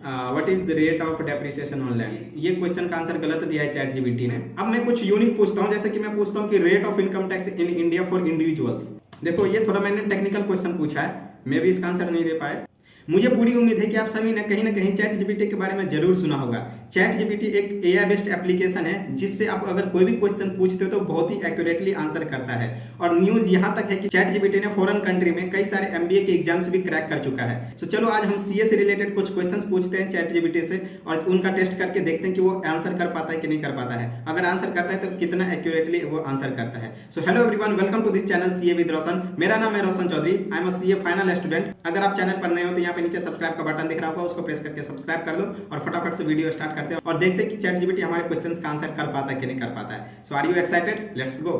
What is the rate of depreciation on land. ये question का answer गलत दिया है चैट जीपीटी ने। अब मैं कुछ यूनिक पूछता हूँ, जैसे कि मैं पूछता हूँ कि rate of income tax in India for individuals. देखो ये थोड़ा मैंने टेक्निकल क्वेश्चन पूछा है, मैं भी इसका आंसर नहीं दे पाया। मुझे पूरी उम्मीद है कि आप सभी ने कहीं ना कहीं चैट जीपीटी के बारे में जरूर सुना होगा। चैट जीपीटी एक एआई बेस्ड एप्लीकेशन है, जिससे आप अगर कोई भी क्वेश्चन पूछते हो तो बहुत ही एक्यूरेटली आंसर करता है। और न्यूज यहाँ तक है कि चैट जीपीटी ने फॉरेन कंट्री में कई सारे एमबीए के एग्जाम्स भी क्रैक कर चुका है। सो चलो आज हम सीए से रिलेटेड कुछ क्वेश्चंस पूछते हैं चैट जीपीटी से, और उनका टेस्ट करके देखते हैं कि वो आंसर कर पाता है कि नहीं कर पाता है। अगर आंसर करता है तो कितना एक्यूरेटली वो आंसर करता है। So hello everyone, welcome to this channel CA with Roshan. मेरा नाम है Roshan Chaudhary, I am a CA final student. अगर आप चैनल पर नए हो तो यहाँ पे नीचे सब्सक्राइब का बटन दिख रहा होगा, उसको प्रेस करके सब्सक्राइब कर लो और फटाफट से वीडियो स्टार्ट करते हैं और देखते हैं कि चैट जीपीटी हमारे क्वेश्चंस का आंसर कर पाता है कि नहीं कर पाता है। So are you excited? Let's go.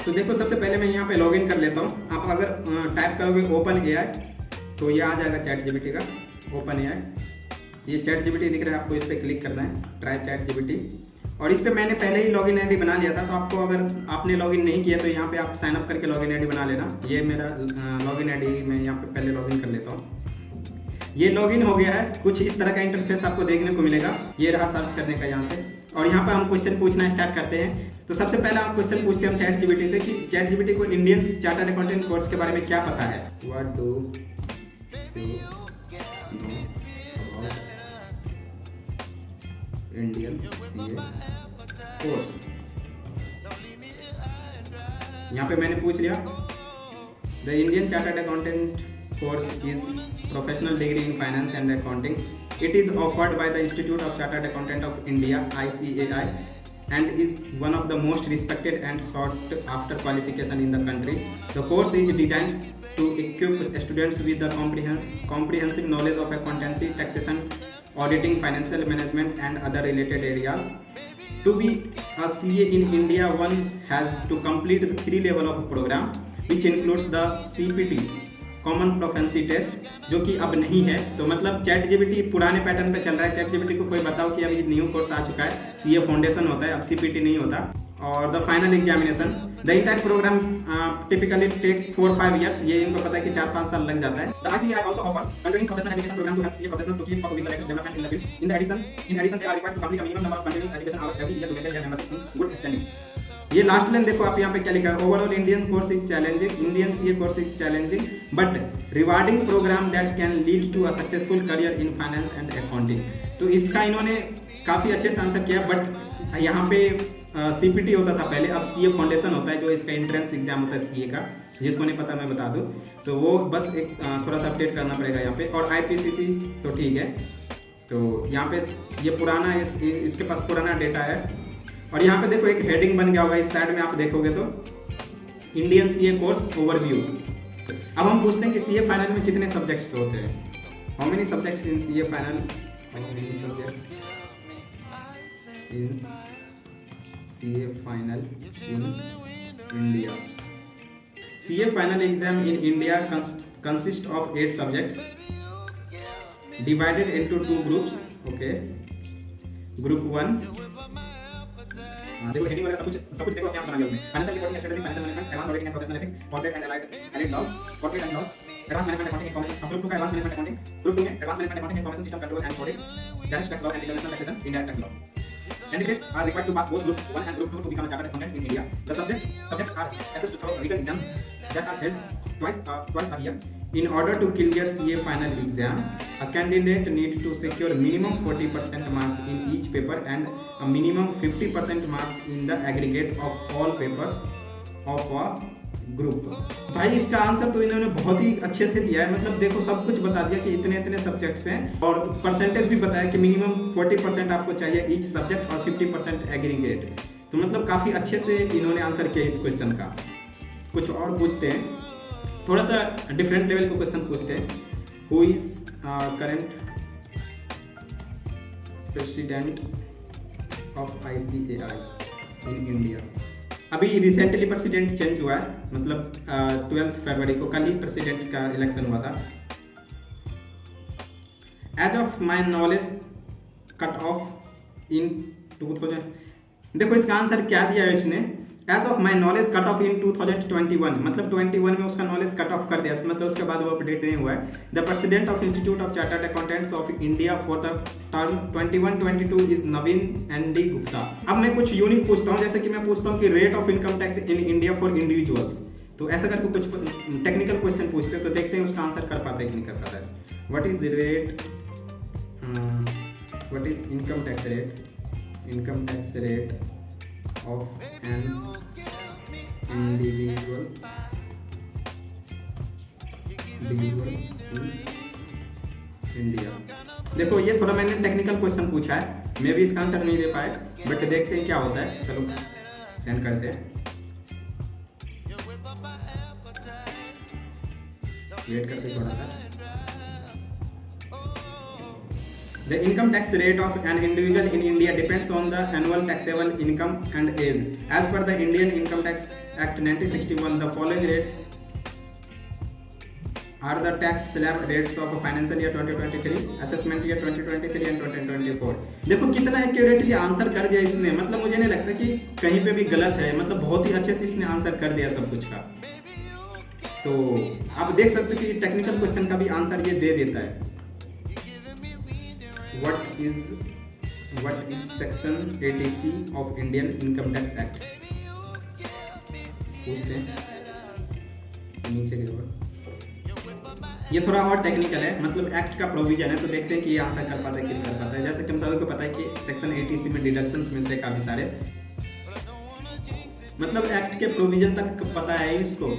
तो देखो सबसे पहले मैं यहाँ पे लॉगिन कर लेता हूँ। आप अगर टाइप करोगे ओपन एआई तो ये आ जाएगा चैट जीपीटी का ओपन एआई। ये चैट जीपीटी दिख रहा है, आपको इस पर क्लिक करना है, ट्राई चैट जीपीटी। और इस पे मैंने पहले ही लॉगिन आईडी बना लिया था, तो आपको अगर आपने लॉगिन नहीं किया तो यहाँ पे आप साइन अप करके लॉगिन आईडी बना लेना। ये मेरा लॉगिन आईडी मैं यहाँ पे पहले लॉगिन कर लेता हूँ। ये लॉगिन हो गया है। कुछ इस तरह का इंटरफेस आपको देखने को मिलेगा। ये रहा सर्च करने का यहाँ से, और यहाँ पर हम क्वेश्चन पूछना स्टार्ट करते हैं। तो सबसे पहले आप क्वेश्चन पूछते हैं हम चैट जीपीटी से कि चैट जीपीटी को इंडियन चार्टर्ड अकाउंटेंट कोर्स के बारे में क्या पता है। What do you know about Indian CA course. यहाँ पे मैंने पूछ लिया the Indian chartered accountant course is professional degree in finance and accounting. It is offered by the institute of chartered accountant of India ICAI and is one of the most respected and sought after qualification in the country. The course is designed to equip students with the comprehensive knowledge of accountancy, taxation, auditing, financial management and other related areas. To be a CA in India, one has to complete the 3 level of program which includes the CPT common proficiency test, जो कि अब नहीं है। तो मतलब chat GPT पुराने pattern पे चल रहा है। चैट जीपीटी को कोई बताओ कि अभी न्यू कोर्स आ चुका है, सीए फाउंडेशन होता है, अब सीपीटी नहीं होता। और the final examination, the entire program typically takes 4-5 years। ये इनको पता है कि 4-5 साल लग जाता है। The ICAI also offers continuing professional education program to help CA professionals to keep up with the latest development in the field. In addition, they are required to complete a minimum number of continuing education hours every year to maintain their membership in good standing. ये last line देखो आप यहाँ पे क्या लिखा है, overall Indian course is challenging, Indian CA course is challenging but rewarding program that can lead to a successful career in finance and accounting. तो इसका इन्होंने काफ़ी अच्छे से आंसर किया। बट यहाँ पे सीपीटी होता था पहले, अब सीए फाउंडेशन होता है, जो इसका एंट्रेंस एग्जाम होता है सीए का। जिसको नहीं पता मैं बता दूँ, तो वो बस एक थोड़ा सा अपडेट करना पड़ेगा यहाँ पे। और IPCC तो ठीक है, तो यहाँ पे ये पुराना इसके पास पुराना डेटा है। और यहाँ पे देखो एक हेडिंग बन गया होगा, इस साइड में आप देखोगे तो इंडियन सीए कोर्स ओवरव्यू। अब हम पूछते हैं कि सीए फाइनल में कितने सब्जेक्ट्स होते हैं। How many subjects in CA final, how many subjects in CA final in India. CA final exam in India consist of 8 subjects divided into 2 groups. Okay, group 1 देखो हेडिंग वगैरह सब कुछ देखो क्या बना दिया उसने। Financial reporting, strategy, financial management, advanced auditing and professional ethics, corporate and allied laws, corporate and law, advanced management accounting information. Group 2 का एडवांस मैनेजमेंट अकाउंटिंग, ग्रुप 2 में advanced management accounting information system control and audit, direct tax law and international taxation, indirect tax law. Candidates are required to pass both Group 1 and Group 2 to become a chartered accountant in India. The subjects are assessed through written exams that are held twice a year. In order to clear CA final exam, a candidate needs to secure minimum 40% marks in each paper and a minimum 50% marks in the aggregate of all papers of a group. भाई इसका answer तो इन्होंने बहुत ही अच्छे से दिया है। मतलब देखो सब कुछ बता दिया कि इतने इतने सब्जेक्ट्स हैं, और परसेंटेज भी बताया कि मिनिमम 40% आपको चाहिए ईच सब्जेक्ट और 50% एग्रीगेट। तो मतलब काफ़ी अच्छे से इन्होंने आंसर किया इस क्वेश्चन का। कुछ और पूछते हैं, थोड़ा सा डिफरेंट लेवल का क्वेश्चन पूछते हैं। Who is current president of ICAI in India. अभी रिसेंटली प्रेसिडेंट चेंज हुआ है, मतलब 12 फरवरी को कल ही प्रेसिडेंट का इलेक्शन हुआ था। As of my knowledge cut off in 2000। देखो इसका आंसर क्या दिया है इसने, as of my knowledge cut off in 2021, मतलब 21 में उसका नॉलेज कट ऑफ कर दिया था, मतलब उसके बाद वो अपडेट नहीं हुआ है। The president of Institute of Chartered Accountants of India for the term 21-22 is Naveen ND Gupta. अब मैं कुछ यूनिक पूछता हूँ, जैसे कि मैं पूछता हूँ कि rate of income tax in India for individuals, तो ऐसा करके कुछ टेक्निकल क्वेश्चन पूछते हैं, तो देखते हैं उसका आंसर कर पाता है कि नहीं कर पाता है। What is rate, what is income tax rate, income tax rate of an individual in India. देखो ये थोड़ा मैंने टेक्निकल क्वेश्चन पूछा है, मैं भी इसका आंसर नहीं दे पाए, बट देखते हैं क्या होता है। चलो सेंड करते हैं, वेट करते हैं थोड़ा सा। The income tax rate of an individual in India depends on the annual taxable income and age. As per the Indian Income Tax Act 1961, the following rates are the tax slab rates of financial year 2023, assessment year 2023 and 2024. देखो कितना accurately answer कर दिया इसने, मतलब मुझे नहीं लगता कि कहीं पे भी गलत है, मतलब बहुत ही अच्छे से इसने आंसर कर दिया सब कुछ का। तो आप देख सकते हो कि टेक्निकल क्वेश्चन का भी आंसर ये दे देता है। What is section 80C of Indian Income Tax Act? पूछते हैं, नीचे ये थोड़ा और टेक्निकल है, मतलब एक्ट का प्रोविजन है, तो देखते हैं कि ये आंसर कर पाता है कि नहीं कर पाता है। जैसे कि हम सभी को पता है कि सेक्शन 80C में डिडक्शंस मिलते हैं काफी सारे, मतलब एक्ट के प्रोविजन तक पता है इसको,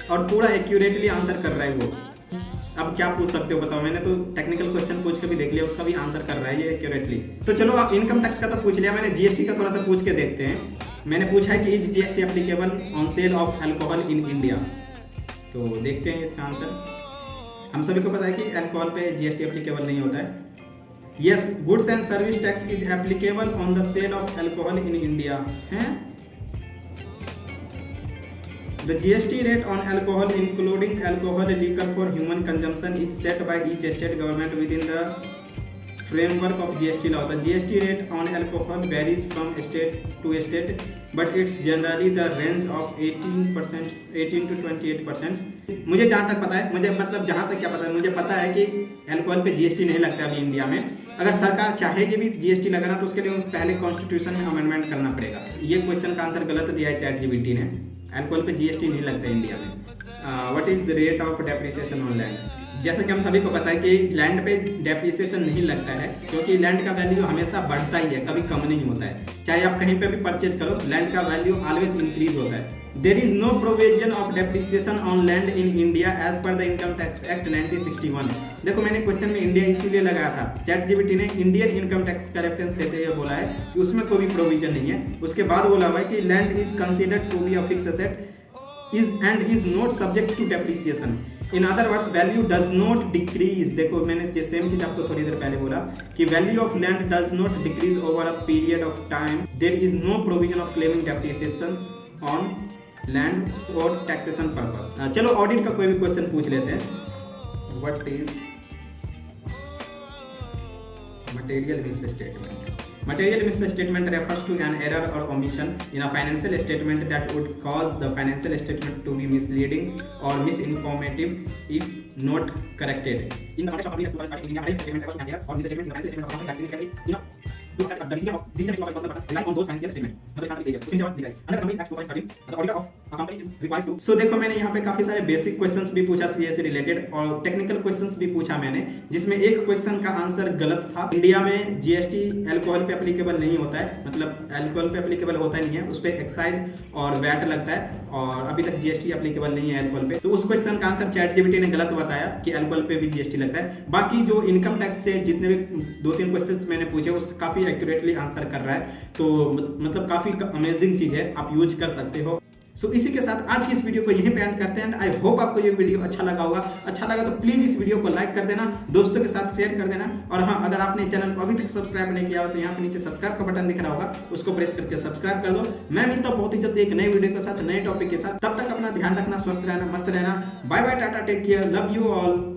और पूरा एक्यूरेटली आंसर कर रहा है वो। अब क्या पूछ सकते हो बताओ, मैंने तो टेक्निकल क्वेश्चन पूछ के भी देख लिया, उसका भी आंसर कर रहा है ये एक्यूरेटली। तो चलो आप इनकम टैक्स का तो पूछ लिया, मैंने जीएसटी का थोड़ा सा पूछ के देखते हैं। मैंने पूछा है कि is GST applicable on sale of alcohol in India, तो देखते हैं इसका आंसर। हम सभी को पता है कि अल्कोहल पे जीएसटी एप्लीकेबल नहीं होता है। Yes, goods and service tax is applicable on the sale of alcohol in India है। The GST rate on alcohol, including alcohol liquor for human consumption, is set by each state government within the framework of GST law. The GST rate on alcohol varies from state to state, but it's generally the range of 18 to 28%. मुझे जहाँ तक पता है, मुझे मतलब जहाँ तक क्या पता है, मुझे पता है कि अल्कोहल पे जीएसटी नहीं लगता अभी इंडिया में। अगर सरकार चाहेगी भी जीएसटी लगाना तो उसके लिए पहले कॉन्स्टिट्यूशन में अमेंडमेंट करना पड़ेगा। ये क्वेश्चन का आंसर गलत दिया है ChatGPT ने, अल्कोहल पे जीएसटी नहीं लगता इंडिया में। What is rate of depreciation on land, जैसे कि हम सभी को पता है कि लैंड पे डेप्रिसिएशन नहीं लगता है, क्योंकि लैंड का वैल्यू हमेशा बढ़ता ही है, कभी कम नहीं होता है। चाहे आप कहीं पे भी परचेज करो, लैंड का वैल्यू ऑलवेज इंक्रीज होता है। There is no provision of depreciation on land in India as per the income tax act 1961। देखो मैंने क्वेश्चन में इंडिया इसीलिए लगाया था, ChatGPT ने इंडियन इनकम टैक्स का रेफरेंस देते हुए बोला है कि उसमें कोई भी प्रोविजन नहीं है। उसके बाद बोला हुआ है कि land is considered to be a fixed asset is not subject to depreciation. In other words, value does not decrease. देखो मैंने सेम चीज आपको थोड़ी देर पहले बोला कि value of land does not decrease over a period of time. There is no provision of claiming depreciation on land for taxation purpose. चलो audit का कोई भी क्वेश्चन पूछ लेते हैं। What is material misstatement? Material misstatement refers to an error or omission in a financial statement that would cause the financial statement to be misleading or misinformative if not corrected. In the context of public statement refers to an error or misstatement in the financial statement of a company that significantly, look at the decision of a responsible person rely on those financial statements. मतलब इसका सही है। सुनिए जवाब दिखाइए। Under the Companies Act 2013, the auditor of a company is required to. So देखो मैंने यहाँ पे काफी सारे बेसिक क्वेश्चंस भी पूछा सीए से रिलेटेड, और टेक्निकल क्वेश्चंस भी पूछा मैंने, जिसमें एक क्वेश्चन का आंसर गलत था। इंडिया में जीएसटी अल्कोहल पे एप्लीकेबल नहीं होता है, मतलब अल्कोहल पे एप्लीकेबल होता नहीं है, उस पर एक्साइज और वैट लगता है, और अभी तक जीएसटी एप्लीकेबल नहीं है अल्कोहल पे। तो उस क्वेश्चन का आंसर ChatGPT ने गलत बताया कि अल्कोहल पे भी जीएसटी लगता है। बाकी जो इनकम टैक्स से जितने भी 2-3 क्वेश्चंस मैंने पूछे उसका काफी एक्यूरेटली आंसर कर रहा है, तो मतलब काफी अमेजिंग चीज है, आप यूज कर सकते हो। सो इसी के साथ आज की इस वीडियो को यहीं पे एंड करते हैं। आई होप आपको ये वीडियो अच्छा लगा होगा। अच्छा लगा तो प्लीज इस वीडियो को लाइक कर देना, दोस्तों के साथ शेयर कर देना, और हाँ, अगर आपने चैनल को अभी तक सब्सक्राइब नहीं किया हो तो यहाँ पे नीचे सब्सक्राइब का बटन दिख रहा होगा, उसको प्रेस करके सब्सक्राइब कर दो। मैं मिलता हूँ बहुत ही जल्दी एक नए वीडियो के साथ, नए टॉपिक के साथ। तब तक अपना ध्यान रखना, स्वस्थ रहना, मस्त रहना। Bye bye, tata, take care, love you all.